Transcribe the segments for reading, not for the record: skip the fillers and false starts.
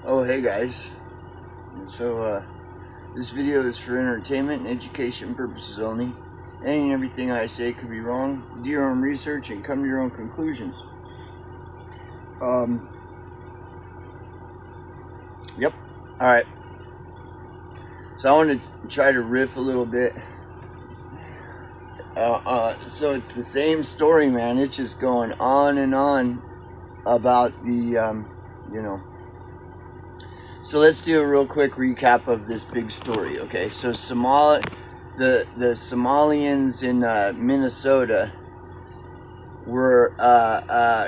Oh, hey guys. This video is for entertainment and education purposes only. Any and everything I say could be wrong. Do your own research and come to your own conclusions. Yep. Alright. So I want to try to riff a little bit. So it's the same story, man. It's just going on and on about the, So let's do a real quick recap of this big story, okay? So the Somalians in Minnesota were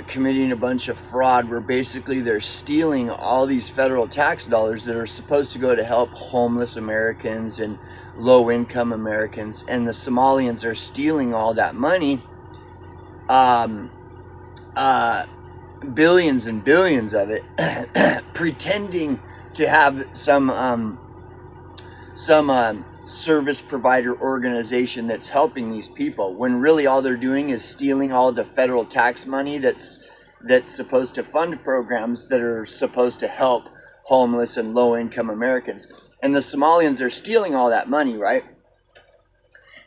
committing a bunch of fraud where basically they're stealing all these federal tax dollars that are supposed to go to help homeless Americans and low-income Americans, and the Somalians are stealing all that money, billions and billions of it, pretending to have some service provider organization that's helping these people, when really all they're doing is stealing all the federal tax money that's supposed to fund programs that are supposed to help homeless and low-income Americans. And the Somalians are stealing all that money, right?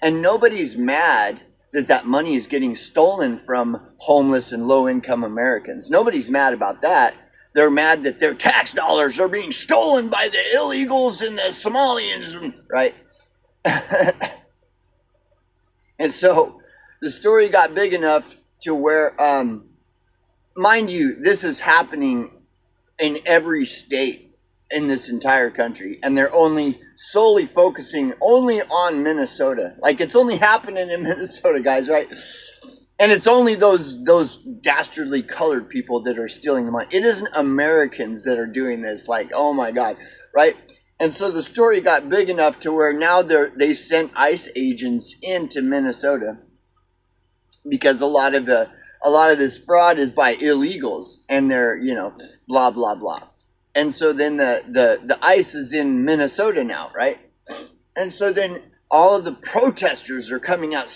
And nobody's mad that money is getting stolen from homeless and low-income Americans. Nobody's mad about that. They're mad that their tax dollars are being stolen by the illegals and the Somalians, right? And so the story got big enough to where, mind you, this is happening in every state in this entire country, and they're only solely focusing only on Minnesota. Like, it's only happening in Minnesota, guys, right? And it's only those dastardly colored people that are stealing the money. It isn't Americans that are doing this. Like, oh my God, right? And so the story got big enough to where now they sent ICE agents into Minnesota because a lot of this fraud is by illegals, and they're, blah blah blah. And so then the ICE is in Minnesota now, right? And so then all of the protesters are coming out,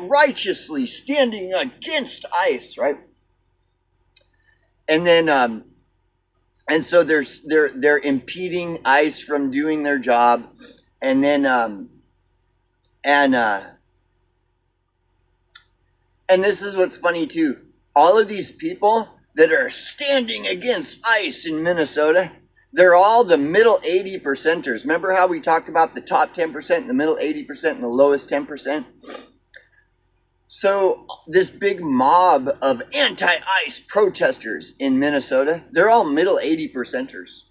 righteously standing against ICE, right? And then, and so they're impeding ICE from doing their job, and then, and this is what's funny too. All of these people that are standing against ICE in Minnesota, they're all the middle 80%ers. Remember how we talked about the top 10%, the middle 80%, and the lowest 10%? So this big mob of anti-ICE protesters in Minnesota, they're all middle 80%ers.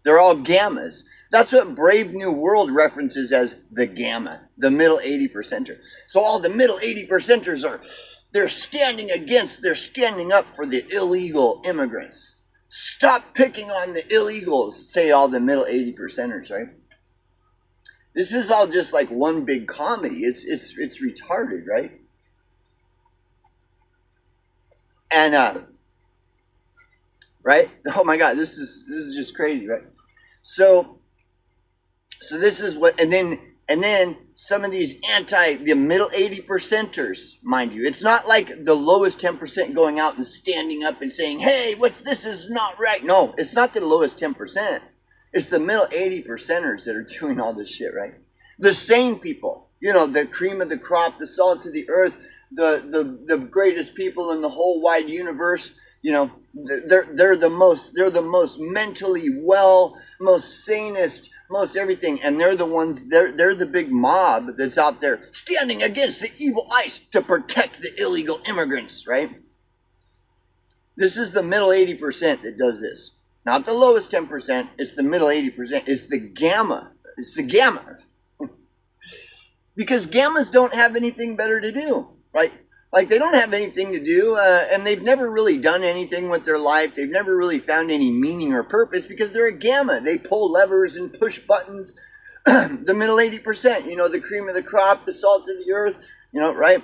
They're all gammas. That's what Brave New World references as the gamma, the middle 80%er. So all the middle 80%ers they're standing up for the illegal immigrants. Stop picking on the illegals, say all the middle 80%ers, right? This is all just like one big comedy. It's retarded, right? And right? Oh my God, this is just crazy, right? So this is what, and then some of these the middle 80%ers, mind you, it's not like the lowest 10% going out and standing up and saying, hey, this is not right. No, it's not the lowest 10%. It's the middle 80%ers that are doing all this shit, right? The same people, the cream of the crop, the salt of the earth, the greatest people in the whole wide universe, they're the most mentally well, most sanest, most everything, and they're the ones, they're the big mob that's out there standing against the evil ICE to protect the illegal immigrants, right? This is the middle 80% that does this. Not the lowest 10%, it's the middle 80%. It's the gamma. It's the gamma. Because gammas don't have anything better to do, right? Like, they don't have anything to do, and they've never really done anything with their life. They've never really found any meaning or purpose because they're a gamma. They pull levers and push buttons. The middle 80%, the cream of the crop, the salt of the earth, right?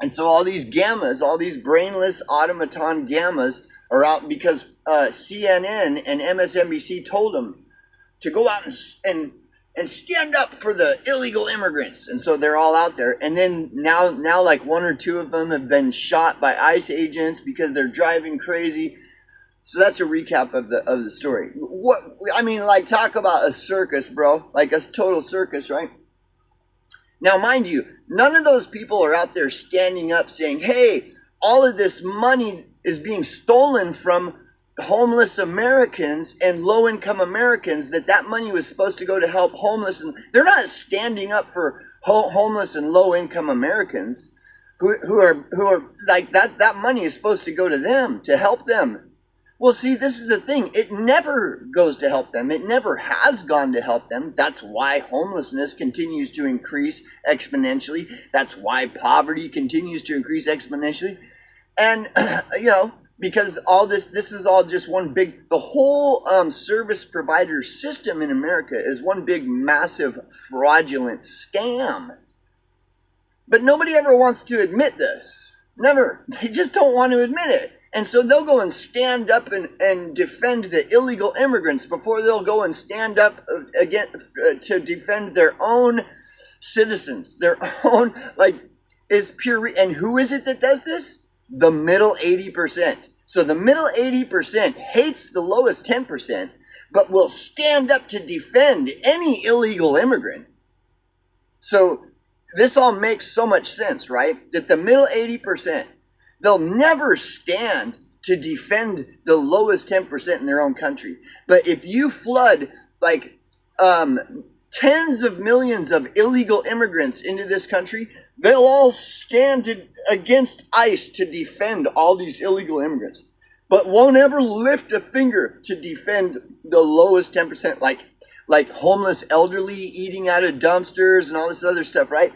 And so all these gammas, all these brainless automaton gammas are out because CNN and MSNBC told them to go out and stand up for the illegal immigrants. And so they're all out there. And then now like one or two of them have been shot by ICE agents because they're driving crazy. So that's a recap of the story. What I mean, like, talk about a circus, bro. Like a total circus, right? Now, mind you, none of those people are out there standing up saying, hey, all of this money is being stolen from homeless Americans and low-income Americans, that money was supposed to go to help homeless. And they're not standing up for homeless and low-income Americans who are like that money is supposed to go to them, to help them. Well, see, this is the thing. It never goes to help them. It never has gone to help them. That's why homelessness continues to increase exponentially. That's why poverty continues to increase exponentially. And, because all this is all just one big, the whole service provider system in America is one big, massive, fraudulent scam. But nobody ever wants to admit this. Never. They just don't want to admit it. And so they'll go and stand up and defend the illegal immigrants before they'll go and stand up again to defend their own citizens, their own, is pure. And who is it that does this? The middle 80%. So the middle 80% hates the lowest 10%, but will stand up to defend any illegal immigrant. So this all makes so much sense, right? That the middle 80%, they'll never stand to defend the lowest 10% in their own country. But if you flood tens of millions of illegal immigrants into this country, they'll all stand against ICE to defend all these illegal immigrants, but won't ever lift a finger to defend the lowest 10%, like homeless elderly eating out of dumpsters and all this other stuff, right?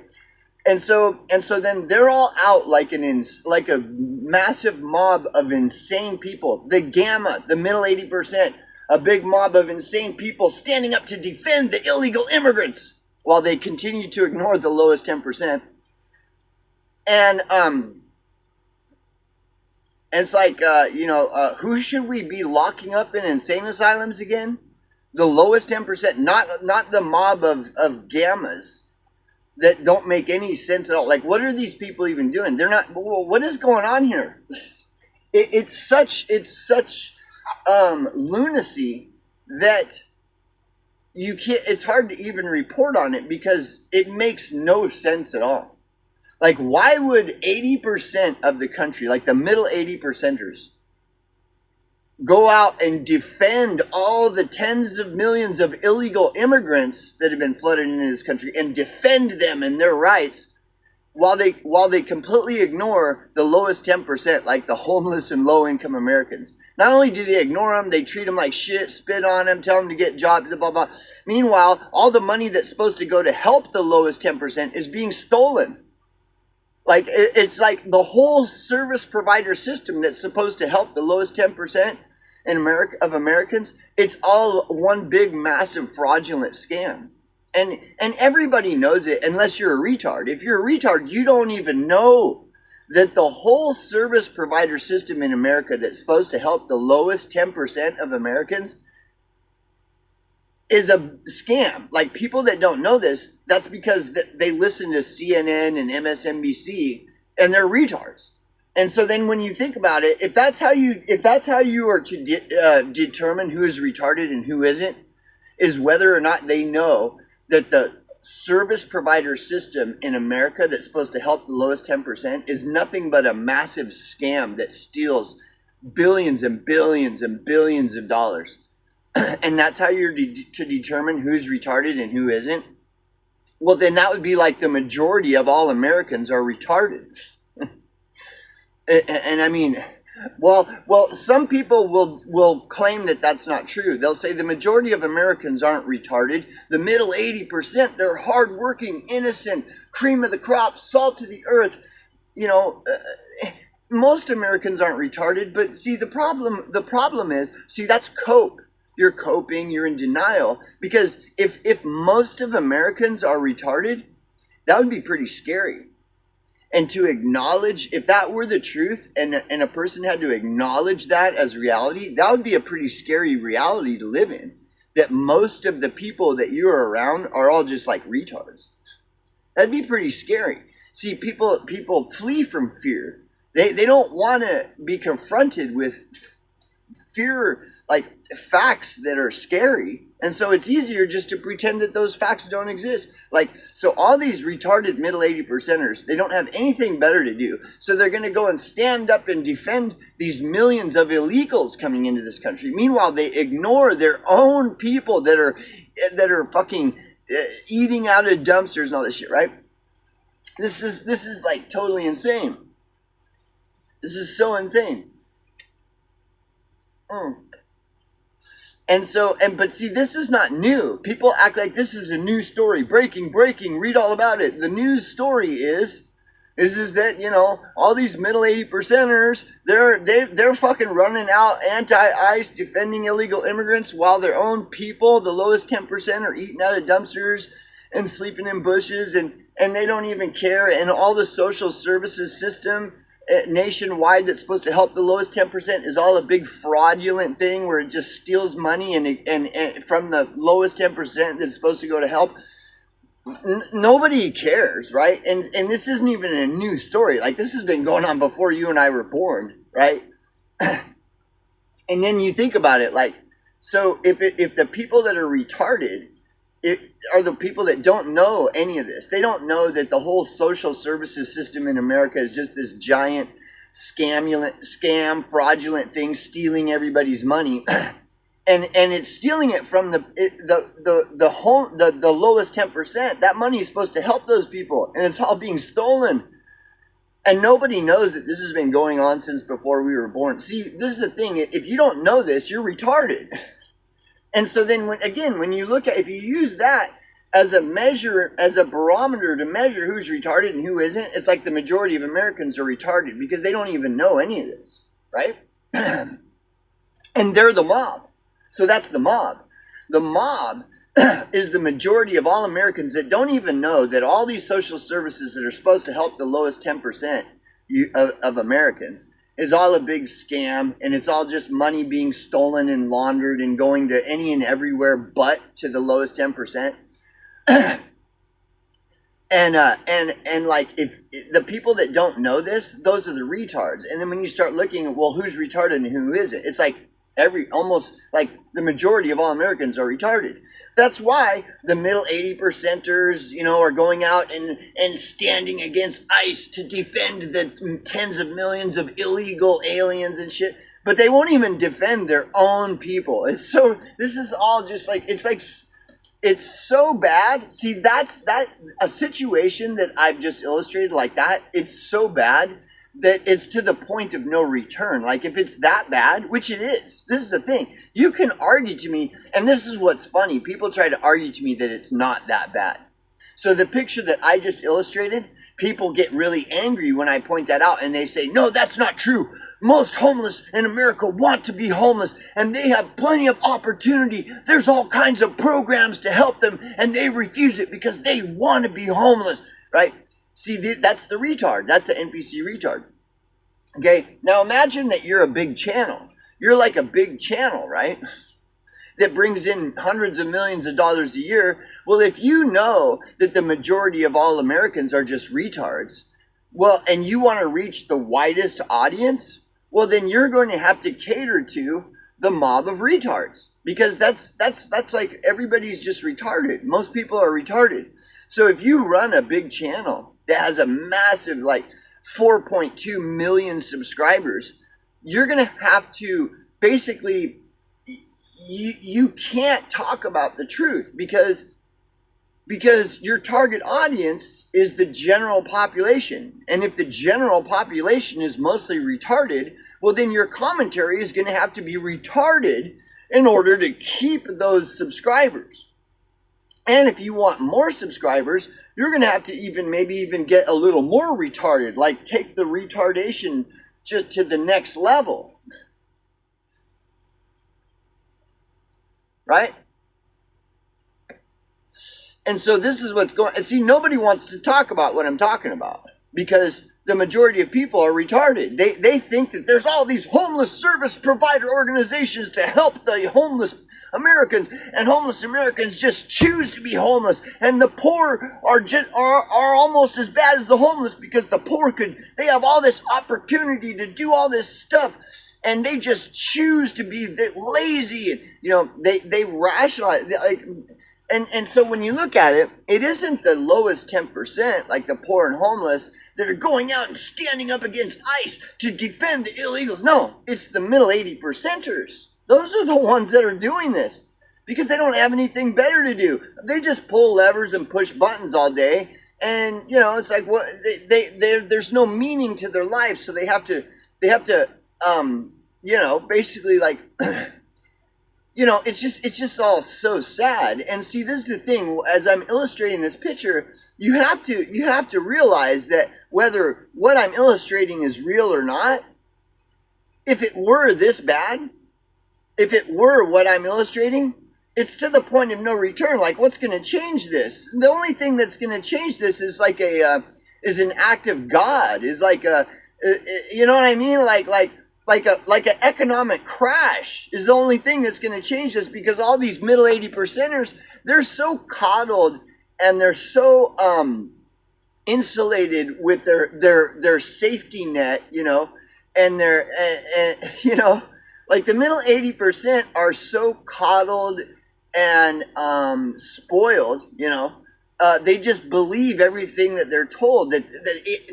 And so then they're all out like a massive mob of insane people. The gamma, the middle 80%, a big mob of insane people standing up to defend the illegal immigrants while they continue to ignore the lowest 10%. And it's like, who should we be locking up in insane asylums again? The lowest 10%, not the mob of gammas that don't make any sense at all. Like, what are these people even doing? They're not. Well, what is going on here? It's such lunacy that you can't. It's hard to even report on it because it makes no sense at all. Like, why would 80% of the country, like the middle 80%ers, go out and defend all the tens of millions of illegal immigrants that have been flooded into this country and defend them and their rights while they completely ignore the lowest 10%, like the homeless and low-income Americans? Not only do they ignore them, they treat them like shit, spit on them, tell them to get jobs, blah, blah, blah. Meanwhile, all the money that's supposed to go to help the lowest 10% is being stolen. Like, it's like the whole service provider system that's supposed to help the lowest 10% in America of Americans, it's all one big, massive, fraudulent scam. And everybody knows it unless you're a retard. If you're a retard, you don't even know that the whole service provider system in America that's supposed to help the lowest 10% of Americans is a scam. Like, people that don't know this, that's because they listen to CNN and MSNBC and they're retards. And so then when you think about it, if that's how you are to determine who is retarded and who isn't, is whether or not they know that the service provider system in America that's supposed to help the lowest 10% is nothing but a massive scam that steals billions and billions and billions of dollars. And that's how you're to determine who's retarded and who isn't. Well, then that would be like the majority of all Americans are retarded. And I mean, well, some people will claim that that's not true. They'll say the majority of Americans aren't retarded. The middle 80%, they're hardworking, innocent, cream of the crop, salt of the earth. Most Americans aren't retarded. But see, the problem is, that's cope. You're coping, you're in denial. Because if most of Americans are retarded, that would be pretty scary. And to acknowledge, if that were the truth and a person had to acknowledge that as reality, that would be a pretty scary reality to live in. That most of the people that you're around are all just like retards. That'd be pretty scary. See, people flee from fear. They don't want to be confronted with fear, like facts that are scary. And so it's easier just to pretend that those facts don't exist. Like, so all these retarded middle 80%ers, they don't have anything better to do. So they're going to go and stand up and defend these millions of illegals coming into this country. Meanwhile, they ignore their own people that are fucking eating out of dumpsters and all this shit, right? This is like totally insane. This is so insane. But see, this is not new. People act like this is a new story. Breaking, read all about it. The news story is that, you know, all these middle 80%ers, they're fucking running out anti-ICE, defending illegal immigrants, while their own people, the lowest 10%, are eating out of dumpsters and sleeping in bushes, and they don't even care. And all the social services system nationwide that's supposed to help the lowest 10% is all a big fraudulent thing where it just steals money and from the lowest 10% that's supposed to go to help. Nobody cares, right? And this isn't even a new story. Like, this has been going on before you and I were born, right? And then you think about it, like, so if the people that are retarded are the people that don't know any of this. They don't know that the whole social services system in America is just this giant scam, fraudulent thing, stealing everybody's money. And it's stealing it from the lowest 10%. That money is supposed to help those people, and it's all being stolen. And nobody knows that this has been going on since before we were born. See, this is the thing. If you don't know this, you're retarded. And so then, when you look at, if you use that as a measure, as a barometer to measure who's retarded and who isn't, it's like the majority of Americans are retarded because they don't even know any of this, right? And they're the mob. So that's the mob. The mob is the majority of all Americans that don't even know that all these social services that are supposed to help the lowest 10% of Americans is all a big scam, and it's all just money being stolen and laundered and going to any and everywhere but to the lowest 10%. And like, if the people that don't know this, those are the retards. And then when you start looking at, well, who's retarded and who isn't, it's like almost like the majority of all Americans are retarded. That's why the middle 80%ers, you know, are going out and standing against ICE to defend the tens of millions of illegal aliens and shit. But they won't even defend their own people. This is all just like, it's so bad. See, a situation that I've just illustrated like that, it's so bad that it's to the point of no return. Like, if it's that bad, which it is, this is the thing. You can argue to me, and this is what's funny. People try to argue to me that it's not that bad. So the picture that I just illustrated, people get really angry when I point that out, and they say, no, that's not true. Most homeless in America want to be homeless, and they have plenty of opportunity. There's all kinds of programs to help them, and they refuse it because they want to be homeless, right? See, that's the retard. That's the NPC retard. Okay, now imagine that you're a big channel. You're like a big channel, right? That brings in hundreds of millions of dollars a year. Well, if you know that the majority of all Americans are just retards, well, and you want to reach the widest audience, well, then you're going to have to cater to the mob of retards, because that's like, everybody's just retarded. Most people are retarded. So if you run a big channel that has a massive, like, 4.2 million subscribers, you're going to have to basically, you can't talk about the truth because your target audience is the general population. And if the general population is mostly retarded, well, then your commentary is going to have to be retarded in order to keep those subscribers. And if you want more subscribers, you're going to have to maybe even get a little more retarded, like take the retardation just to the next level. Right? And so this is what's going on. See, nobody wants to talk about what I'm talking about because the majority of people are retarded. They think that there's all these homeless service provider organizations to help the homeless Americans, and homeless Americans just choose to be homeless, and the poor are almost as bad as the homeless because the poor they have all this opportunity to do all this stuff, and they just choose to be lazy, and they rationalize like. And so when you look at it, it isn't the lowest 10%, like the poor and homeless, that are going out and standing up against ICE to defend the illegals. No, it's the middle 80%ers. Those are the ones that are doing this because they don't have anything better to do. They just pull levers and push buttons all day. And, it's like, what there's no meaning to their life. So they have to, basically like, it's just all so sad. And see, this is the thing. As I'm illustrating this picture, you have to realize that whether what I'm illustrating is real or not, if it were this bad, if it were what I'm illustrating, it's to the point of no return. Like, what's going to change this? The only thing that's going to change this is like is an act of God. Is like you know what I mean? Like an economic crash is the only thing that's going to change this, because all these middle 80%ers, they're so coddled and they're so insulated with their safety net, and like the middle 80% are so coddled and spoiled, they just believe everything that they're told, that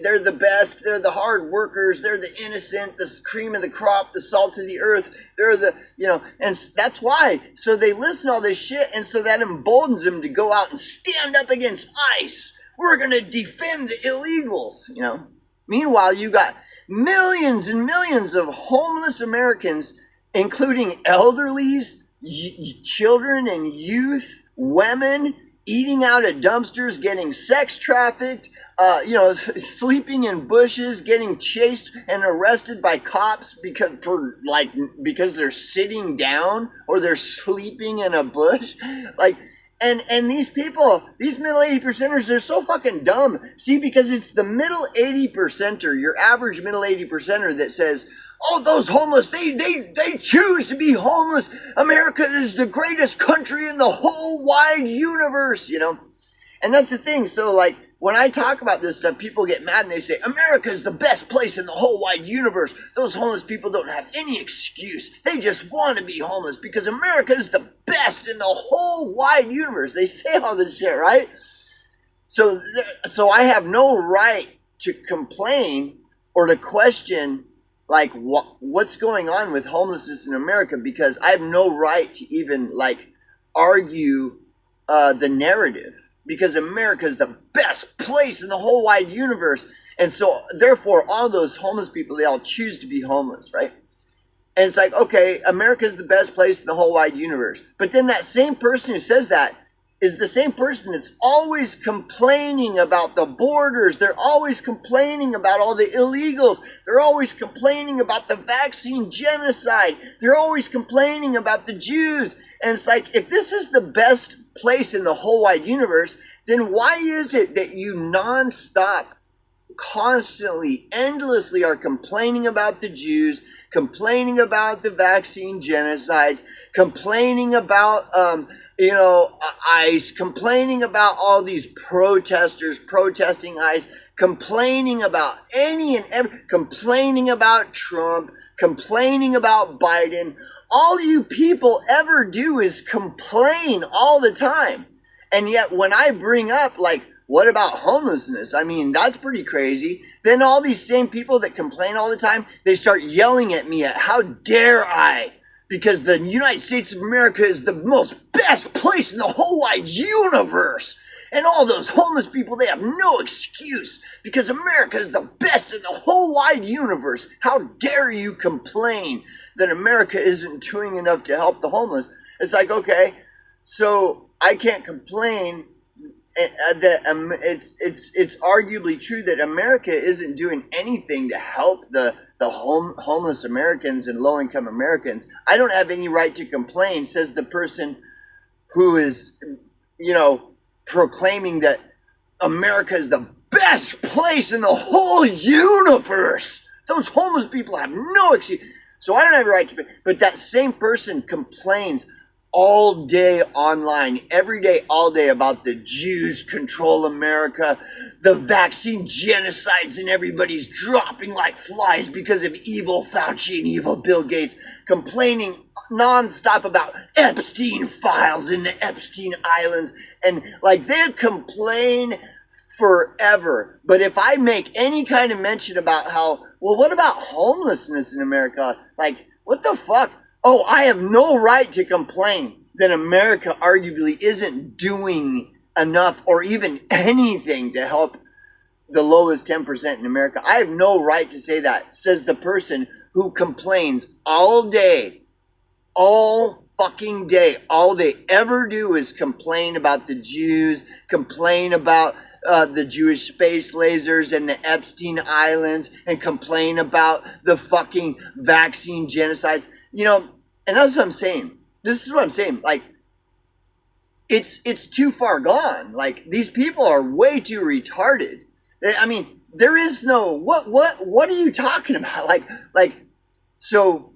they're the best, they're the hard workers, they're the innocent, the cream of the crop, the salt of the earth, they're the, and that's why. So they listen to all this shit, and so that emboldens them to go out and stand up against ICE. We're going to defend the illegals, Meanwhile, you got millions and millions of homeless Americans, including elderlies, children and youth, women, eating out of dumpsters, getting sex trafficked, sleeping in bushes, getting chased and arrested by cops because they're sitting down or they're sleeping in a bush. And these people, these middle 80%ers, they're so fucking dumb. See, because it's the middle 80%er, your average middle 80%er that says, oh, those homeless, they choose to be homeless. America is the greatest country in the whole wide universe, And that's the thing. So, like, when I talk about this stuff, people get mad and they say, America is the best place in the whole wide universe. Those homeless people don't have any excuse. They just want to be homeless because America is the best in the whole wide universe. They say all this shit, right? So I have no right to complain or to question like what's going on with homelessness in America, because I have no right to even like argue the narrative, because America is the best place in the whole wide universe. And so therefore all those homeless people, they all choose to be homeless, right? And it's like, okay, America is the best place in the whole wide universe. But then that same person who says that is the same person that's always complaining about the borders. They're always complaining about all the illegals. They're always complaining about the vaccine genocide. They're always complaining about the Jews. And it's like, if this is the best place in the whole wide universe, then why is it that you nonstop, constantly, endlessly are complaining about the Jews, complaining about the vaccine genocides, complaining about ICE, complaining about all these protesters protesting ICE, complaining about any and every, complaining about Trump, complaining about Biden. All you people ever do is complain all the time. And yet when I bring up, like, what about homelessness? I mean, that's pretty crazy. Then all these same people that complain all the time, they start yelling at me at how dare I? Because the United States of America is the most best place in the whole wide universe. And all those homeless people, they have no excuse because America is the best in the whole wide universe. How dare you complain that America isn't doing enough to help the homeless? It's like, okay, so I can't complain that it's arguably true that America isn't doing anything to help the homeless Americans and low-income Americans. I don't have any right to complain, says the person who is, proclaiming that America is the best place in the whole universe. Those homeless people have no excuse. So I don't have a right to, but that same person complains all day online, every day, all day about the Jews control America, the vaccine genocides and everybody's dropping like flies because of evil Fauci and evil Bill Gates, complaining nonstop about Epstein files in the Epstein Islands. And like they complain forever. But if I make any kind of mention about how, well, what about homelessness in America? Like, what the fuck? Oh, I have no right to complain that America arguably isn't doing enough or even anything to help the lowest 10% in America. I have no right to say that, says the person who complains all day, all fucking day. All they ever do is complain about the Jews, complain about the Jewish space lasers and the Epstein Islands, and complain about the fucking vaccine genocides. You know, and that's what I'm saying. This is what I'm saying. Like, it's too far gone. Like, these people are way too retarded. I mean, there is no, what are you talking about? Like, so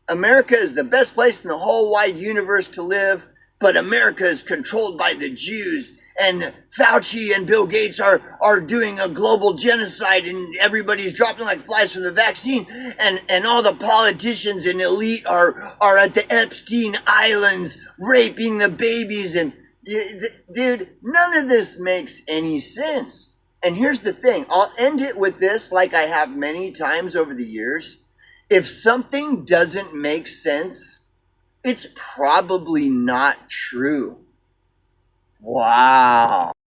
America is the best place in the whole wide universe to live, but America is controlled by the Jews, and Fauci and Bill Gates are doing a global genocide, and everybody's dropping like flies from the vaccine, and all the politicians and elite are at the Epstein Islands raping the babies. And dude, none of this makes any sense. And here's the thing, I'll end it with this, like I have many times over the years. If something doesn't make sense, it's probably not true. Wow.